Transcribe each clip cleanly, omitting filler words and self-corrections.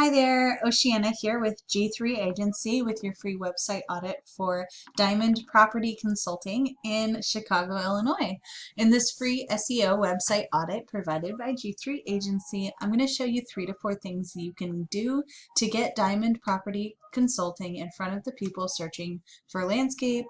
Hi there, Oceana here with G3 Agency with your free website audit for Diamond Property Consulting in Chicago, Illinois. In this free SEO website audit provided by G3 Agency, I'm going to show you 3 to 4 things you can do to get Diamond Property Consulting in front of the people searching for landscape,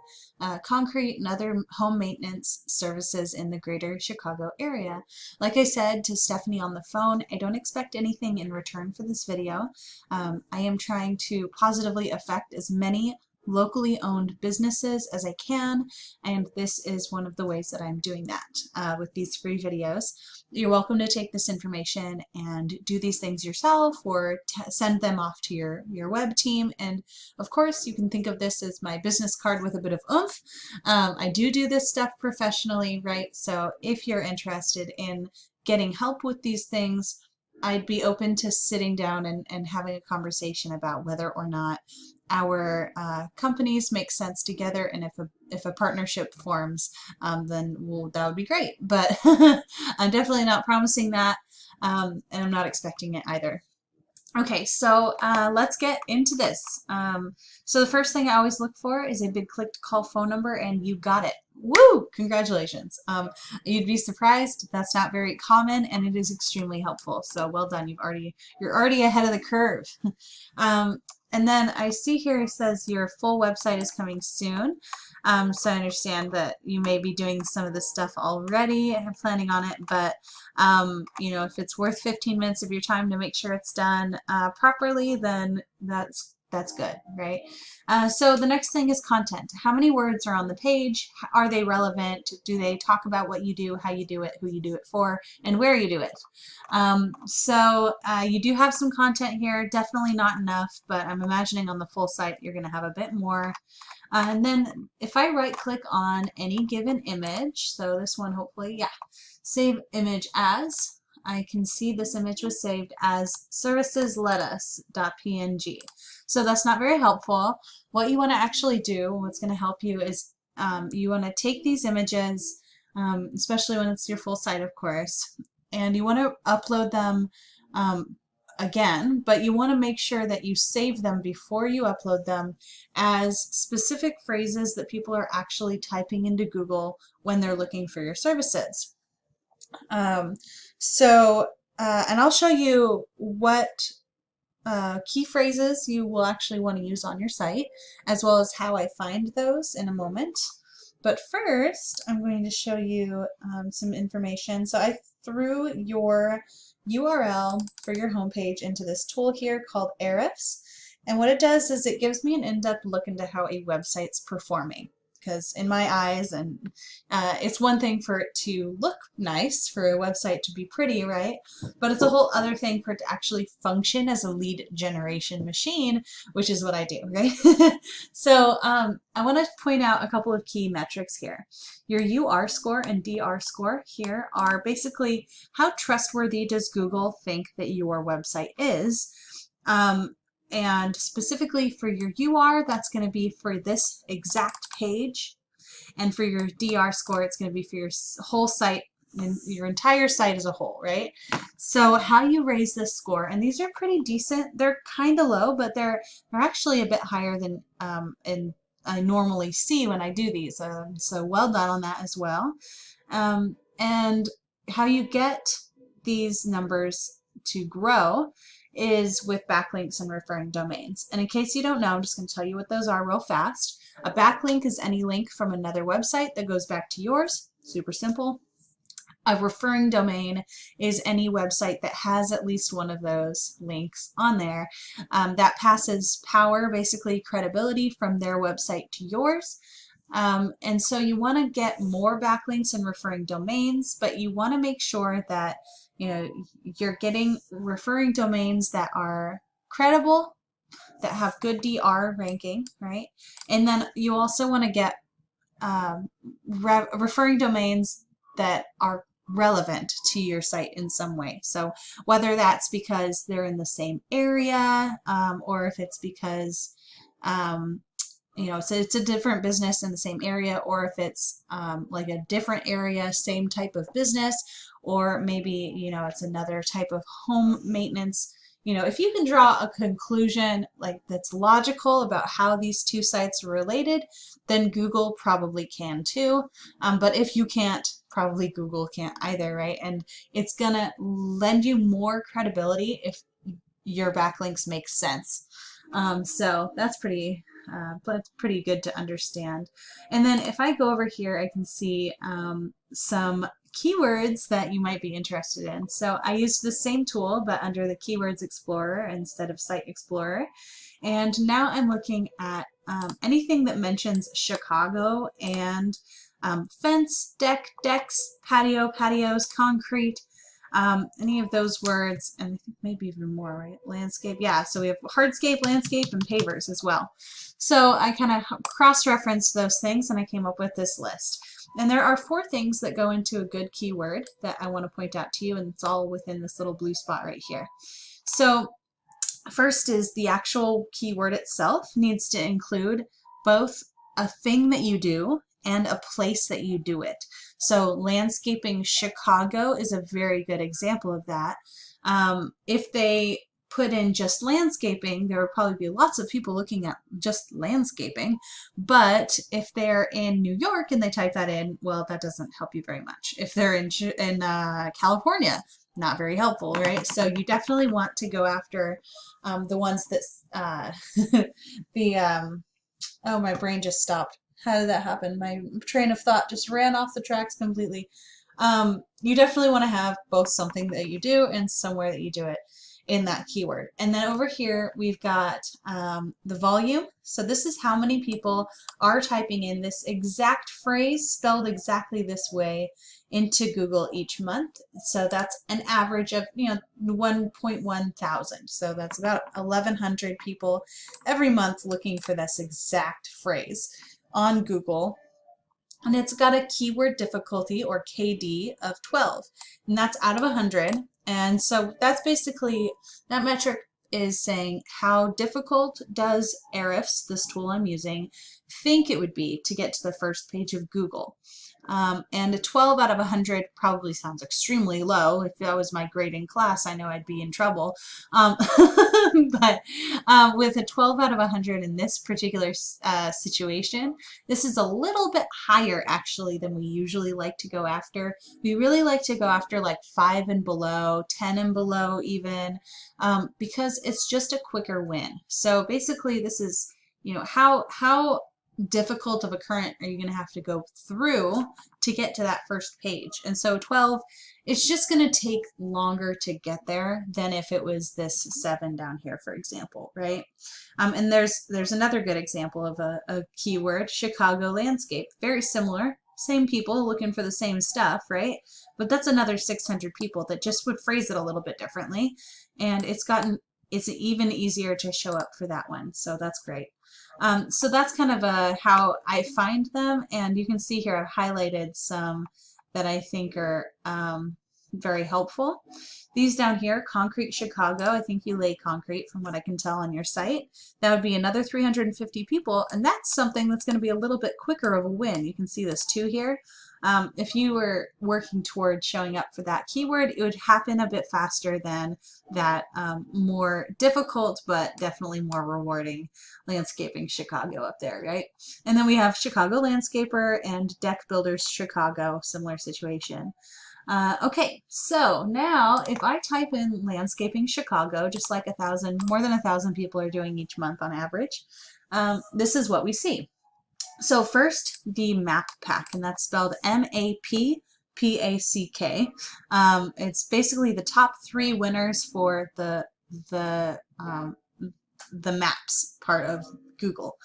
concrete, and other home maintenance services in the greater Chicago area. Like I said to Stephanie on the phone, I don't expect anything in return for this video. I am trying to positively affect as many locally owned businesses as I can, and this is one of the ways that I'm doing that with these free videos. You're welcome to take this information and do these things yourself or send them off to your web team, and of course you can think of this as my business card with a bit of oomph. I do this stuff professionally, right? So if you're interested in getting help with these things, I'd be open to sitting down and having a conversation about whether or not our companies make sense together, and if a partnership forms, then that would be great. But I'm definitely not promising that, and I'm not expecting it either. Okay, so let's get into this. So the first thing I always look for is a big click to call phone number, and you got it. Woo! Congratulations. You'd be surprised. That's not very common, and it is extremely helpful. So well done. You're already ahead of the curve. And then I see here it says your full website is coming soon. So I understand that you may be doing some of this stuff already and planning on it, but you know, if it's worth 15 minutes of your time to make sure it's done properly, then that's good, right? So the next thing is content. How many words are on the page? Are they relevant? Do they talk about what you do, how you do it, who you do it for, and where you do it? So you do have some content here, definitely not enough, but I'm imagining on the full site you're going to have a bit more. And then if I right click on any given image, so this one hopefully, yeah, save image as, I can see this image was saved as serviceslettuce.png. So that's not very helpful. What you want to actually do, what's going to help you is you want to take these images, especially when it's your full site, of course, and you want to upload them again, but you want to make sure that you save them before you upload them as specific phrases that people are actually typing into Google when they're looking for your services. And I'll show you what key phrases you will actually want to use on your site, as well as how I find those in a moment. But first, I'm going to show you some information. So I threw your URL for your homepage into this tool here called Ahrefs. And what it does is it gives me an in-depth look into how a website's performing. Because in my eyes, and it's one thing for it to look nice, for a website to be pretty, right? But it's a whole other thing for it to actually function as a lead generation machine, which is what I do, right? So I want to point out a couple of key metrics here. Your UR score and DR score here are basically how trustworthy does Google think that your website is. And specifically for your UR, that's going to be for this exact page. And for your DR score, it's going to be for your whole site, and your entire site as a whole, right? So how you raise this score, and these are pretty decent. They're kind of low, but they're actually a bit higher than I normally see when I do these. So well done on that as well. And how you get these numbers to grow is with backlinks and referring domains. And in case you don't know, I'm just going to tell you what those are real fast. A backlink is any link from another website that goes back to yours. Super simple. A referring domain is any website that has at least one of those links on there. That passes power, basically credibility, from their website to yours. And so you want to get more backlinks and referring domains, but you want to make sure that you're getting referring domains that are credible, that have good DR ranking, right? And then you also want to get referring domains that are relevant to your site in some way. So whether that's because they're in the same area, or if it's because so it's a different business in the same area, or if it's like a different area, same type of business, or maybe it's another type of home maintenance if you can draw a conclusion like that's logical about how these two sites are related, then Google probably can too. But if you can't, probably Google can't either, right? And it's gonna lend you more credibility if your backlinks make sense. So that's pretty good to understand. And then if I go over here, I can see some keywords that you might be interested in. So I used the same tool, but under the Keywords Explorer instead of Site Explorer. And now I'm looking at anything that mentions Chicago and fence, deck, decks, patio, patios, concrete, any of those words, and I think maybe even more, right? Landscape, yeah, so we have hardscape, landscape, and pavers as well. So I kind of cross-referenced those things and I came up with this list. And there are 4 things that go into a good keyword that I want to point out to you, and it's all within this little blue spot right here. So first is the actual keyword itself needs to include both a thing that you do and a place that you do it. So landscaping Chicago is a very good example of that. If they put in just landscaping, there would probably be lots of people looking at just landscaping. But if they're in New York and they type that in, well, that doesn't help you very much. If they're in California, not very helpful, right? So you definitely want to go after the ones that oh, my brain just stopped. How did that happen? My train of thought just ran off the tracks completely. You definitely want to have both something that you do and somewhere that you do it in that keyword. And then over here we've got the volume. So this is how many people are typing in this exact phrase spelled exactly this way into Google each month. So that's an average of 1.1 thousand. So that's about 1,100 people every month looking for this exact phrase on Google. And it's got a keyword difficulty, or KD, of 12, and that's out of 100. And so that's basically, that metric is saying how difficult does Ahrefs, this tool I'm using, think it would be to get to the first page of Google. And a 12 out of 100 probably sounds extremely low. If that was my grade in class, I know I'd be in trouble. But with a 12 out of 100 in this particular situation, this is a little bit higher actually than we usually like to go after. We really like to go after like 5 and below, 10 and below even, because it's just a quicker win. So basically this is, how difficult of a current are you going to have to go through to get to that first page. And so 12, it's just going to take longer to get there than if it was this 7 down here, for example, right? And there's another good example of a keyword, Chicago landscape. Very similar, same people looking for the same stuff, right? But that's another 600 people that just would phrase it a little bit differently, and it's even easier to show up for that one. So that's great. So that's kind of how I find them, and you can see here I've highlighted some that I think are very helpful. These down here, concrete Chicago, I think you lay concrete from what I can tell on your site. That would be another 350 people, and that's something that's going to be a little bit quicker of a win. You can see this 2 here. If you were working toward showing up for that keyword, it would happen a bit faster than that more difficult but definitely more rewarding landscaping Chicago up there, right? And then we have Chicago Landscaper and Deck Builders Chicago, similar situation. Okay, so now if I type in landscaping Chicago, just like more than 1,000 people are doing each month on average, this is what we see. So first, the map pack, and that's spelled M-A-P-P-A-C-K. It's basically the top 3 winners for the maps part of Google.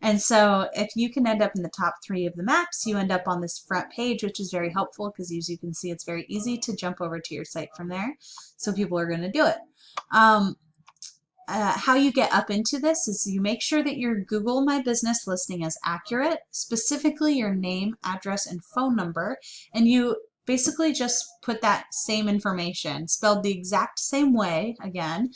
And so if you can end up in the top 3 of the maps, you end up on this front page, which is very helpful because as you can see, it's very easy to jump over to your site from there. So people are going to do it. How you get up into this is you make sure that your Google My Business listing is accurate, specifically your name, address, and phone number, and you basically just put that same information, spelled the exact same way, again,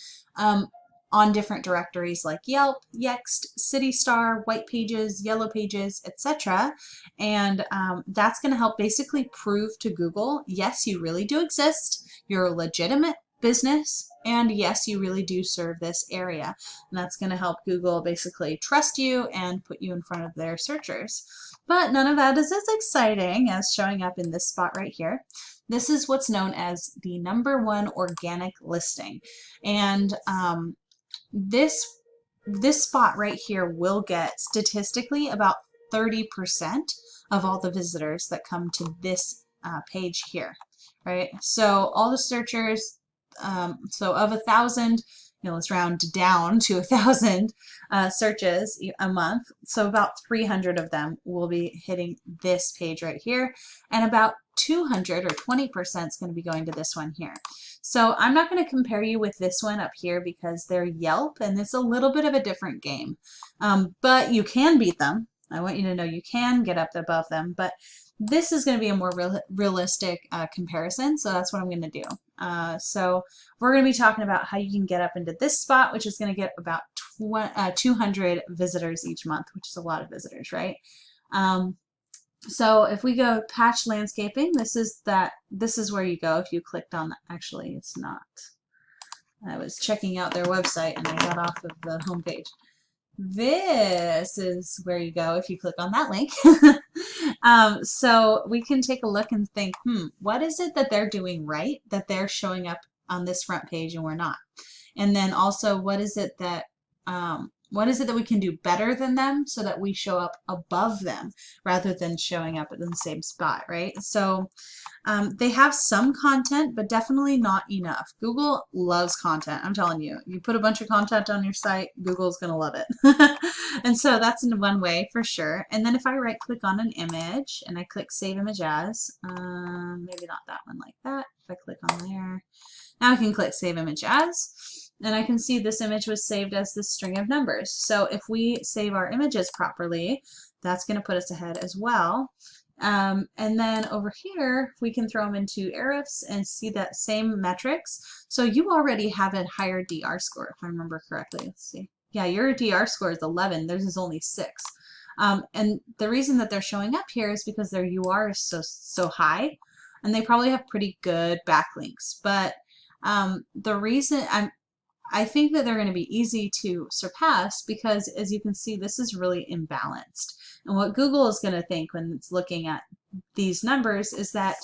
on different directories like Yelp, Yext, CityStar, White Pages, Yellow Pages, etc. And that's going to help basically prove to Google, yes, you really do exist, you're a legitimate business, and yes, you really do serve this area. And that's going to help Google basically trust you and put you in front of their searchers. But none of that is as exciting as showing up in this spot right here. This is what's known as the #1 organic listing. And this spot right here will get statistically about 30% of all the visitors that come to this page here, right? So all the searchers, so of 1,000, let's round down to 1,000 searches a month. So about 300 of them will be hitting this page right here, and about 200 or 20% is going to be going to this one here. So I'm not going to compare you with this one up here because they're Yelp and it's a little bit of a different game. But you can beat them. I want you to know you can get up above them, but this is going to be a more realistic comparison, so that's what I'm going to do. So we're going to be talking about how you can get up into this spot, which is going to get about 200 visitors each month, which is a lot of visitors, right? So if we go patch landscaping, this is where you go if you clicked on that. Actually, it's not. I was checking out their website and I got off of the homepage. This is where you go if you click on that link. So we can take a look and think, what is it that they're doing right that they're showing up on this front page and we're not? And then also, what is it that we can do better than them so that we show up above them rather than showing up at the same spot, right? So they have some content, but definitely not enough. Google loves content. I'm telling you, you put a bunch of content on your site, Google's going to love it. And so that's in one way for sure. And then if I right click on an image and I click Save Image As, maybe not that one like that. If I click on there, now I can click Save Image As. And I can see this image was saved as this string of numbers. So if we save our images properly, that's going to put us ahead as well. And then over here, we can throw them into Ahrefs and see that same metrics. So you already have a higher DR score, if I remember correctly. Let's see. Yeah, your DR score is 11. Theirs is only 6. And the reason that they're showing up here is because their UR is so high, and they probably have pretty good backlinks. But the reason I think that they're going to be easy to surpass because, as you can see, this is really imbalanced. And what Google is going to think when it's looking at these numbers is that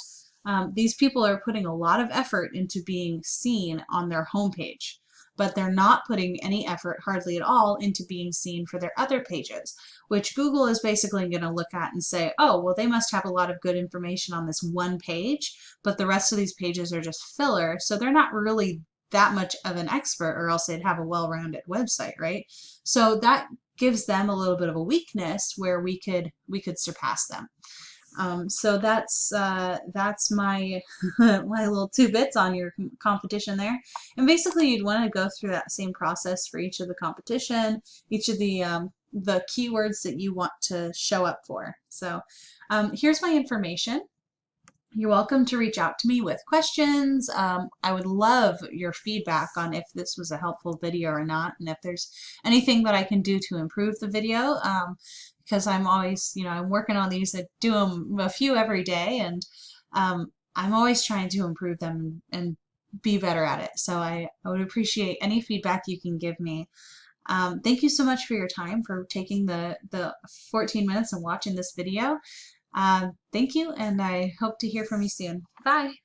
these people are putting a lot of effort into being seen on their homepage, but they're not putting any effort, hardly at all, into being seen for their other pages, which Google is basically going to look at and say, oh, well, they must have a lot of good information on this one page, but the rest of these pages are just filler, so they're not really that much of an expert, or else they'd have a well-rounded website, right? So that gives them a little bit of a weakness where we could surpass them. So that's my my little 2 bits on your competition there. And basically, you'd want to go through that same process for each of the competition, each of the keywords that you want to show up for. So here's my information. You're welcome to reach out to me with questions. I would love your feedback on if this was a helpful video or not, and if there's anything that I can do to improve the video, because I'm always, I'm working on these. I do them a few every day, and I'm always trying to improve them and be better at it. So I would appreciate any feedback you can give me. Thank you so much for your time, for taking the 14 minutes and watching this video. Thank you, and I hope to hear from you soon. Bye.